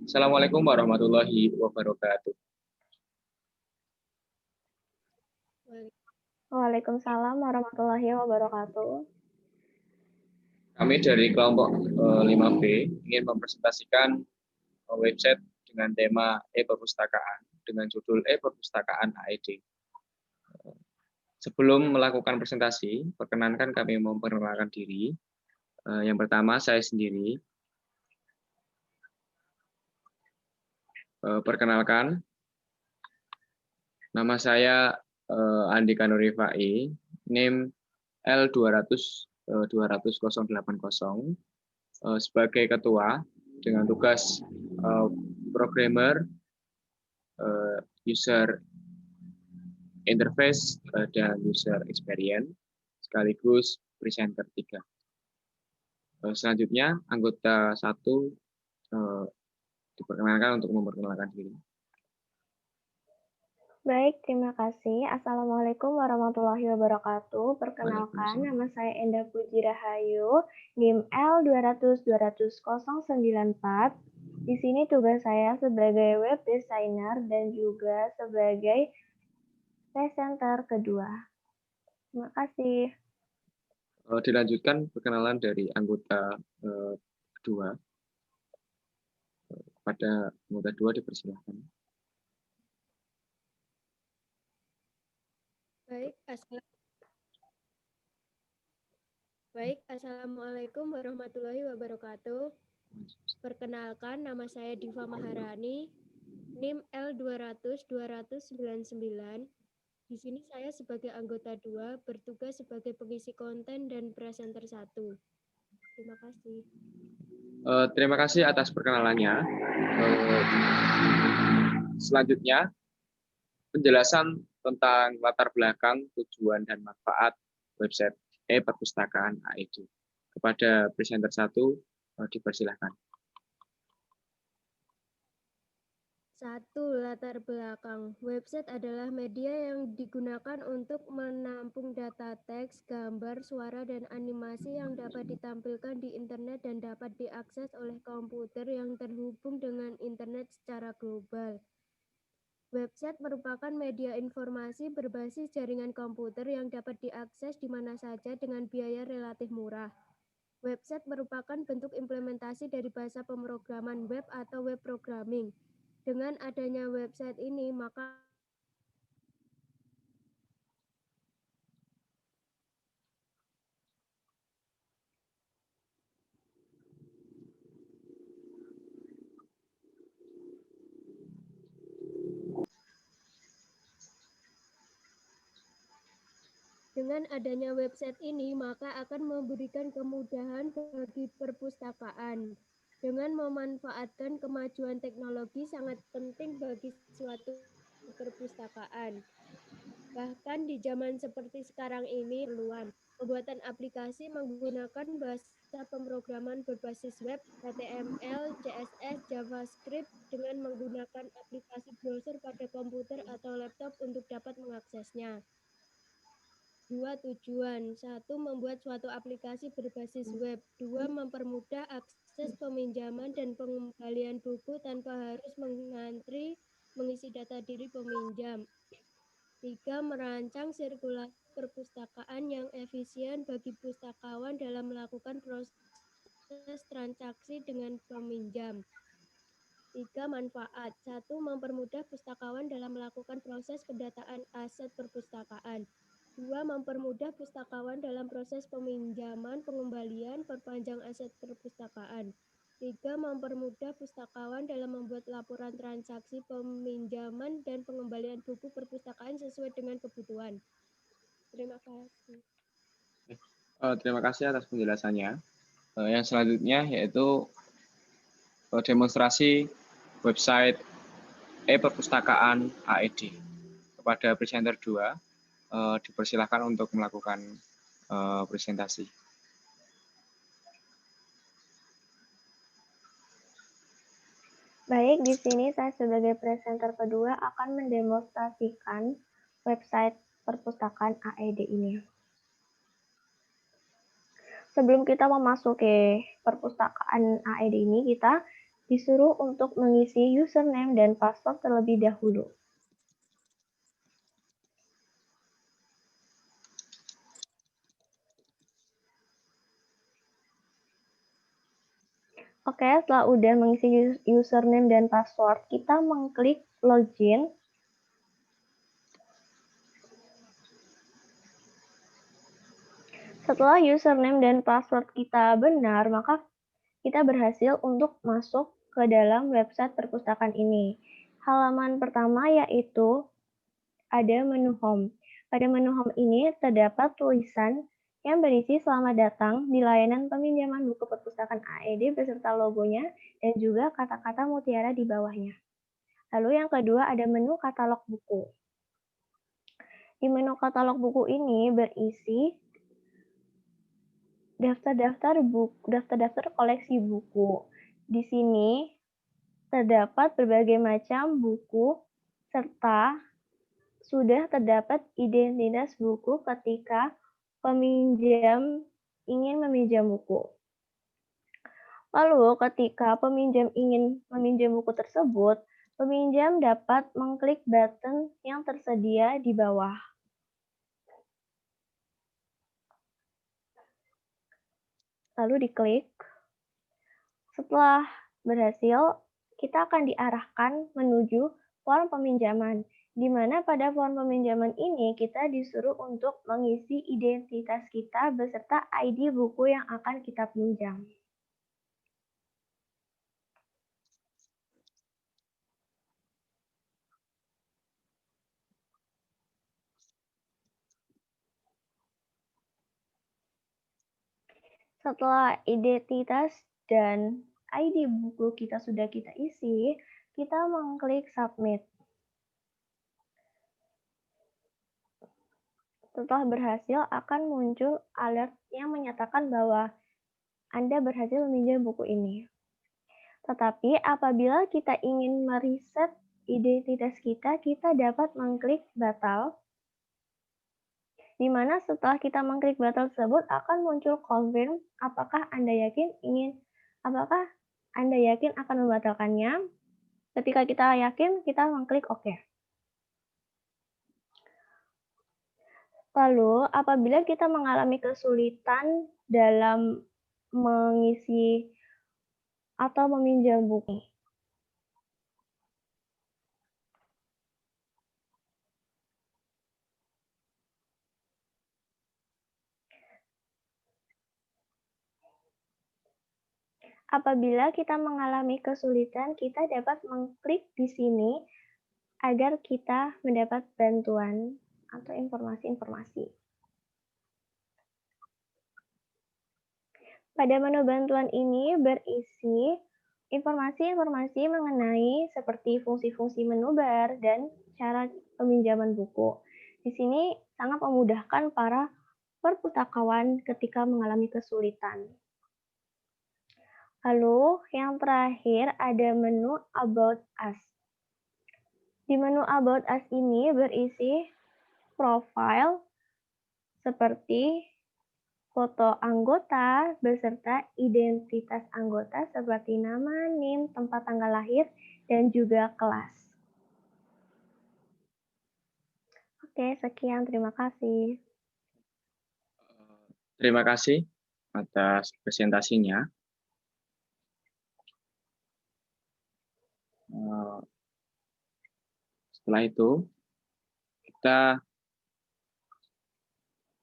Assalamualaikum warahmatullahi wabarakatuh. Waalaikumsalam warahmatullahi wabarakatuh. Kami dari kelompok 5B ingin mempresentasikan website dengan tema e-perpustakaan dengan judul e-perpustakaan AED. Sebelum melakukan presentasi, perkenankan kami memperkenalkan diri. Yang pertama, saya sendiri. Perkenalkan, nama saya Andika Nurifai, NIM L200-200-080, sebagai ketua dengan tugas programmer, user interface, dan user experience, sekaligus presenter 3. Selanjutnya, anggota 1 diperkenalkan untuk memperkenalkan diri. Baik, terima kasih. Assalamualaikum warahmatullahi wabarakatuh. Perkenalkan, nama saya Enda Puji Rahayu, NIM L200-200-094. Di sini tugas saya sebagai web designer dan juga sebagai presenter kedua. Terima kasih. Dilanjutkan perkenalan dari anggota kedua. Pada anggota 2 dipersilakan. Baik, Assalamualaikum warahmatullahi wabarakatuh. Perkenalkan, nama saya Diva Maharani, NIM L200-200-99. Di sini saya sebagai anggota 2 bertugas sebagai pengisi konten dan presenter 1. Terima kasih. Terima kasih atas perkenalannya. Selanjutnya, penjelasan tentang latar belakang, tujuan, dan manfaat website e-perpustakaan AED. Kepada presenter 1, dipersilahkan. 1. Latar belakang. Website adalah media yang digunakan untuk menampung data teks, gambar, suara, dan animasi yang dapat ditampilkan di internet dan dapat diakses oleh komputer yang terhubung dengan internet secara global. Website merupakan media informasi berbasis jaringan komputer yang dapat diakses di mana saja dengan biaya relatif murah. Website merupakan bentuk implementasi dari bahasa pemrograman web atau web programming. Dengan adanya website ini, maka akan memberikan kemudahan bagi perpustakaan. Dengan memanfaatkan kemajuan teknologi sangat penting bagi suatu perpustakaan. Bahkan di zaman seperti sekarang ini, pembuatan aplikasi menggunakan bahasa pemrograman berbasis web, HTML, CSS, JavaScript dengan menggunakan aplikasi browser pada komputer atau laptop untuk dapat mengaksesnya. 2. Tujuan. 1. Membuat suatu aplikasi berbasis web. 2. Mempermudah akses peminjaman dan pengembalian buku tanpa harus mengantri mengisi data diri peminjam. 3. Merancang sirkulasi perpustakaan yang efisien bagi pustakawan dalam melakukan proses transaksi dengan peminjam. 3. Manfaat. 1. Mempermudah pustakawan dalam melakukan proses pendataan aset perpustakaan. 2. Mempermudah pustakawan dalam proses peminjaman, pengembalian, perpanjang aset perpustakaan. 3. Mempermudah pustakawan dalam membuat laporan transaksi peminjaman dan pengembalian buku perpustakaan sesuai dengan kebutuhan. Terima kasih. Terima kasih atas penjelasannya. Yang selanjutnya yaitu demonstrasi website e-perpustakaan AED. Kepada presenter 2, dipersilahkan untuk melakukan presentasi. Baik, di sini saya sebagai presenter kedua akan mendemonstrasikan website perpustakaan AED ini. Sebelum kita memasuki perpustakaan AED ini, kita disuruh untuk mengisi username dan password terlebih dahulu. Oke, setelah udah mengisi username dan password, kita mengklik login. Setelah username dan password kita benar, maka kita berhasil untuk masuk ke dalam website perpustakaan ini. Halaman pertama yaitu ada menu home. Pada menu home ini terdapat tulisan yang berisi selamat datang di layanan peminjaman buku perpustakaan AED beserta logonya dan juga kata-kata mutiara di bawahnya. Lalu yang kedua ada menu katalog buku. Di menu katalog buku ini berisi daftar-daftar koleksi buku. Di sini terdapat berbagai macam buku serta sudah terdapat identitas buku ketika peminjam ingin meminjam buku. Lalu ketika peminjam ingin meminjam buku tersebut, peminjam dapat mengklik button yang tersedia di bawah. Lalu diklik. Setelah berhasil, kita akan diarahkan menuju form peminjaman, di mana pada form peminjaman ini kita disuruh untuk mengisi identitas kita beserta ID buku yang akan kita pinjam. Setelah identitas dan ID buku kita sudah kita isi, kita mengklik submit. Setelah berhasil akan muncul alert yang menyatakan bahwa Anda berhasil meminjam buku ini. Tetapi apabila kita ingin mereset identitas kita dapat mengklik batal, di mana setelah kita mengklik batal tersebut akan muncul confirm apakah Anda yakin akan membatalkannya. Ketika kita yakin, kita mengklik OK. Lalu, apabila kita mengalami kesulitan dalam mengisi atau meminjam buku, apabila kita mengalami kesulitan, kita dapat mengklik di sini agar kita mendapat bantuan atau informasi-informasi. Pada menu bantuan ini berisi informasi-informasi mengenai seperti fungsi-fungsi menu bar dan cara peminjaman buku. Di sini sangat memudahkan para perpustakawan ketika mengalami kesulitan. Lalu yang terakhir ada menu About Us. Di menu About Us ini berisi profil seperti foto anggota beserta identitas anggota seperti nama, NIM, tempat tanggal lahir, dan juga kelas. Oke, sekian. Terima kasih. Terima kasih atas presentasinya. Setelah itu, kita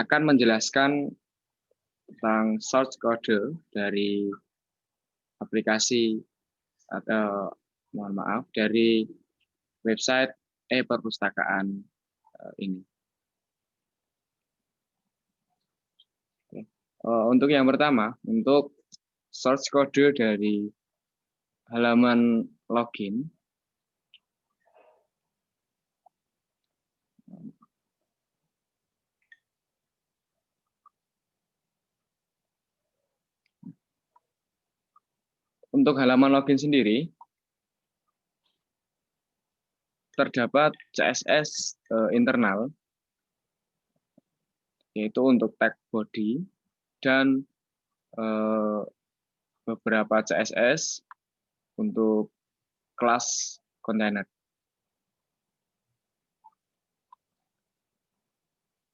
akan menjelaskan tentang source code dari aplikasi atau dari website e-perpustakaan ini. Untuk yang pertama, untuk source code dari halaman login, untuk halaman login sendiri, terdapat CSS internal, yaitu untuk tag body, dan beberapa CSS untuk kelas kontainer.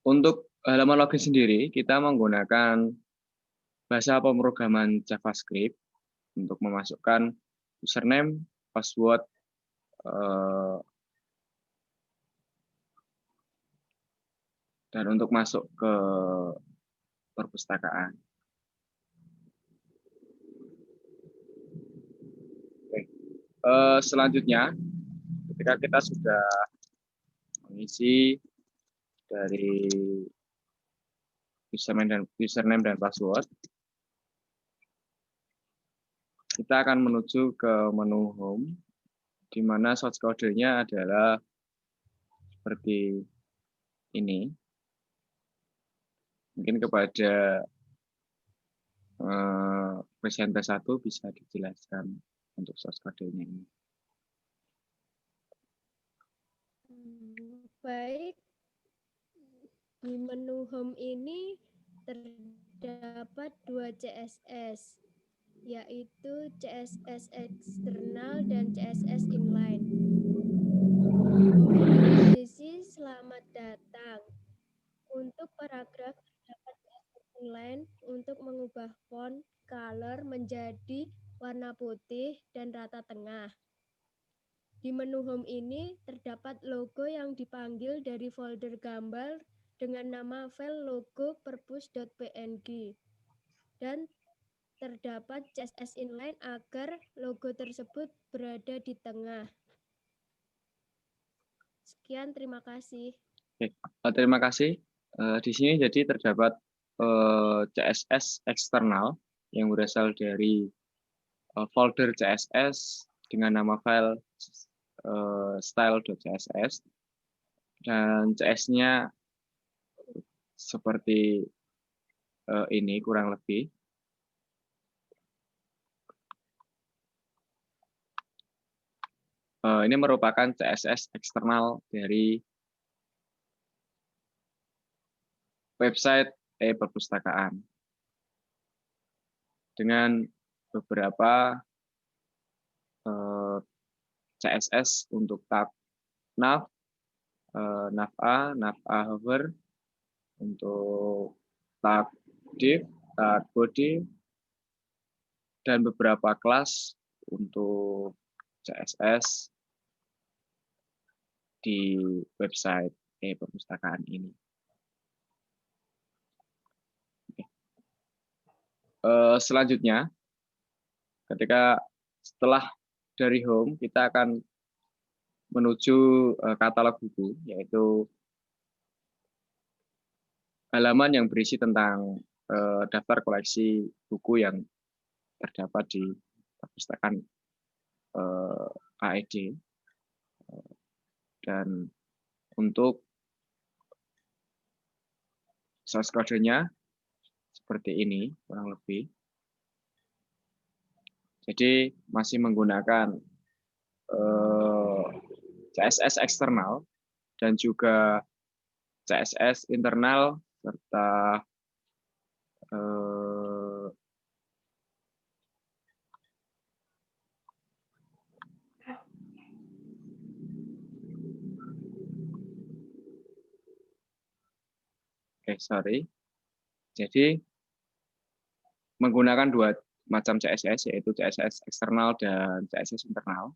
Untuk halaman login sendiri, kita menggunakan bahasa pemrograman JavaScript untuk memasukkan username, password, dan untuk masuk ke perpustakaan. Oke. Selanjutnya, ketika kita sudah mengisi dari username dan password, kita akan menuju ke menu Home, di mana source code-nya adalah seperti ini. Mungkin kepada presenter 1 bisa dijelaskan untuk source code-nya ini. Baik, di menu Home ini terdapat 2 CSS, yaitu CSS eksternal dan CSS inline. Posisi selamat datang. Untuk paragraf terdapat CSS inline untuk mengubah font color menjadi warna putih dan rata tengah. Di menu Home ini terdapat logo yang dipanggil dari folder gambar dengan nama file logo perpus.png dan terdapat CSS inline agar logo tersebut berada di tengah. Sekian, terima kasih. Oke, terima kasih. Di sini jadi terdapat CSS eksternal yang berasal dari folder CSS dengan nama file style.css, dan CS-nya seperti ini kurang lebih. Ini merupakan CSS eksternal dari website e-perpustakaan dengan beberapa CSS untuk tab nav, nav A, nav A hover, untuk tab div, tab body, dan beberapa kelas untuk CSS di website e-perpustakaan ini. Selanjutnya, setelah dari Home, kita akan menuju katalog buku, yaitu halaman yang berisi tentang daftar koleksi buku yang terdapat di perpustakaan AED. Dan untuk source code-nya seperti ini kurang lebih. Jadi masih menggunakan CSS eksternal dan juga CSS internal serta jadi menggunakan 2 macam CSS, yaitu CSS eksternal dan CSS internal.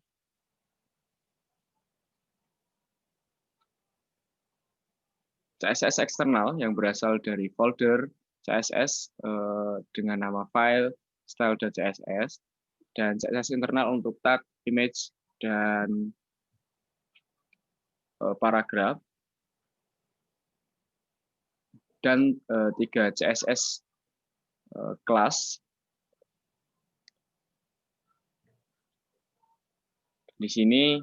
CSS eksternal yang berasal dari folder CSS dengan nama file style.css, dan CSS internal untuk tag, image, dan paragraf, dan 3 CSS kelas. Di sini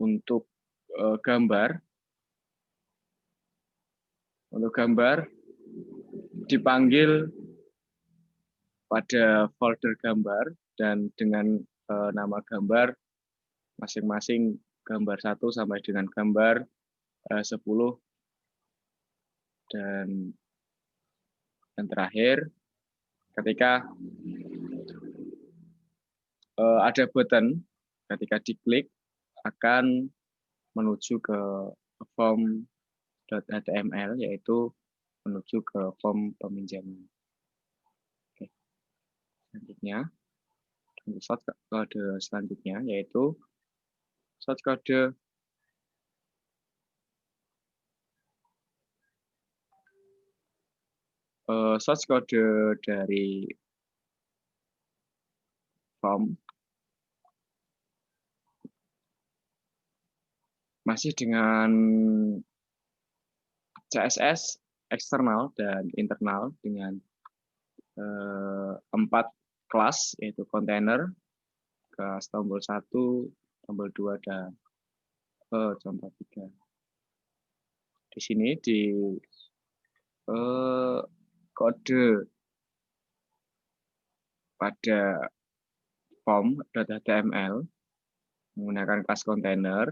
untuk gambar dipanggil pada folder gambar dan dengan nama gambar masing-masing gambar 1 sampai dengan gambar 10, dan terakhir ketika ada button ketika diklik akan menuju ke form.html, yaitu menuju ke form peminjaman. Oke. Selanjutnya, shortcode selanjutnya yaitu shortcode dari form masih dengan CSS eksternal dan internal dengan 4 kelas, yaitu container, kelas tombol 1, tombol 2, dan contoh 3. Di sini di kode pada form.html menggunakan kelas container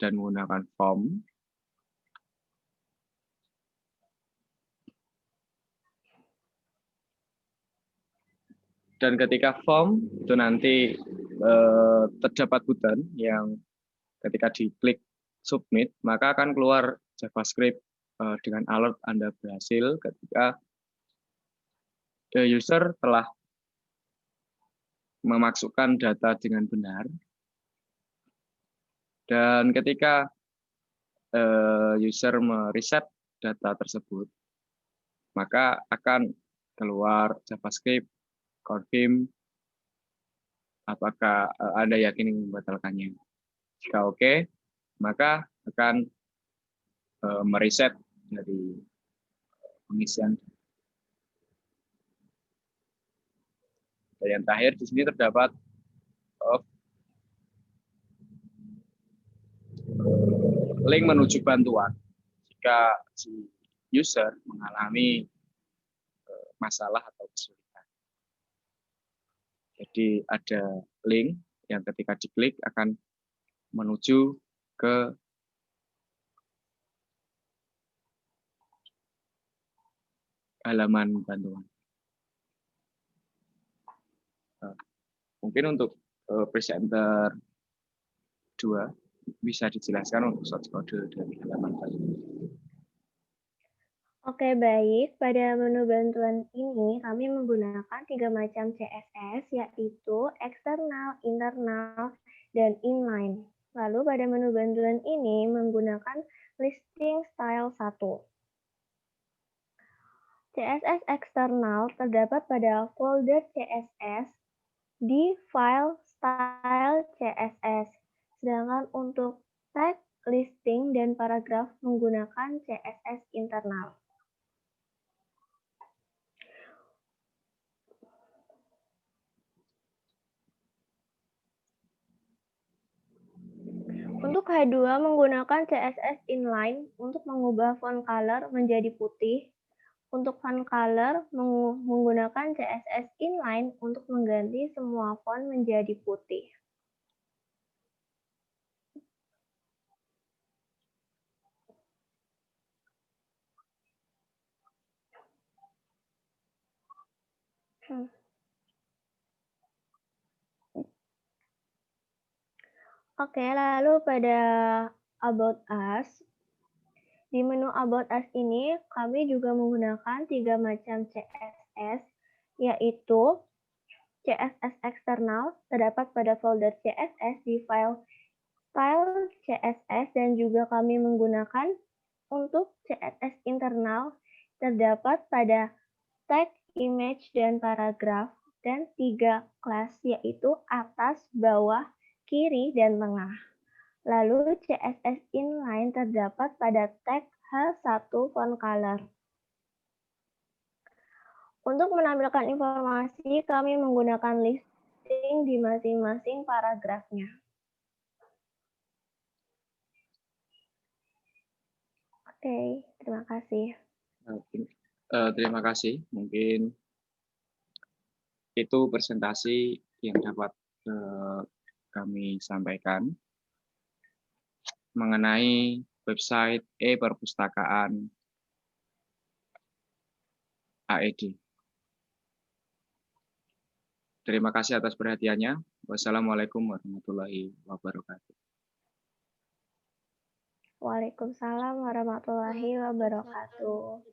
dan menggunakan form. Dan ketika form itu nanti terdapat button yang ketika diklik submit, maka akan keluar JavaScript dengan alert Anda berhasil ketika user telah memasukkan data dengan benar. Dan ketika user mereset data tersebut, maka akan keluar JavaScript confirm apakah Anda yakin ingin membatalkannya. Jika oke, maka akan mereset dari pengisian. Dan yang terakhir di sini terdapat link menuju bantuan jika si user mengalami masalah atau kesulitan. Jadi ada link yang ketika diklik akan menuju ke halaman bantuan. Mungkin untuk presenter 2 bisa dijelaskan untuk shortcode dari halaman bantuan. Oke, baik. Pada menu bantuan ini, kami menggunakan 3 macam CSS, yaitu eksternal, internal, dan inline. Lalu pada menu bantuan ini menggunakan listing style 1. CSS eksternal terdapat pada folder CSS di file style CSS. Sedangkan untuk tag, listing, dan paragraf menggunakan CSS internal. Untuk H2 menggunakan CSS inline untuk mengubah font color menjadi putih. Untuk font color menggunakan CSS inline untuk mengganti semua font menjadi putih. Oke, lalu pada About Us. Di menu About Us ini, kami juga menggunakan 3 macam CSS, yaitu CSS eksternal, terdapat pada folder CSS di file style CSS, dan juga kami menggunakan untuk CSS internal, terdapat pada tag, image, dan paragraf, dan 3 kelas, yaitu atas, bawah, kiri, dan tengah. Lalu CSS inline terdapat pada tag H1 font color. Untuk menampilkan informasi, kami menggunakan listing di masing-masing paragrafnya. Oke, terima kasih. Terima kasih. Mungkin itu presentasi yang dapat kami sampaikan mengenai website e-perpustakaan AED. Terima kasih atas perhatiannya. Wassalamualaikum warahmatullahi wabarakatuh. Waalaikumsalam warahmatullahi wabarakatuh.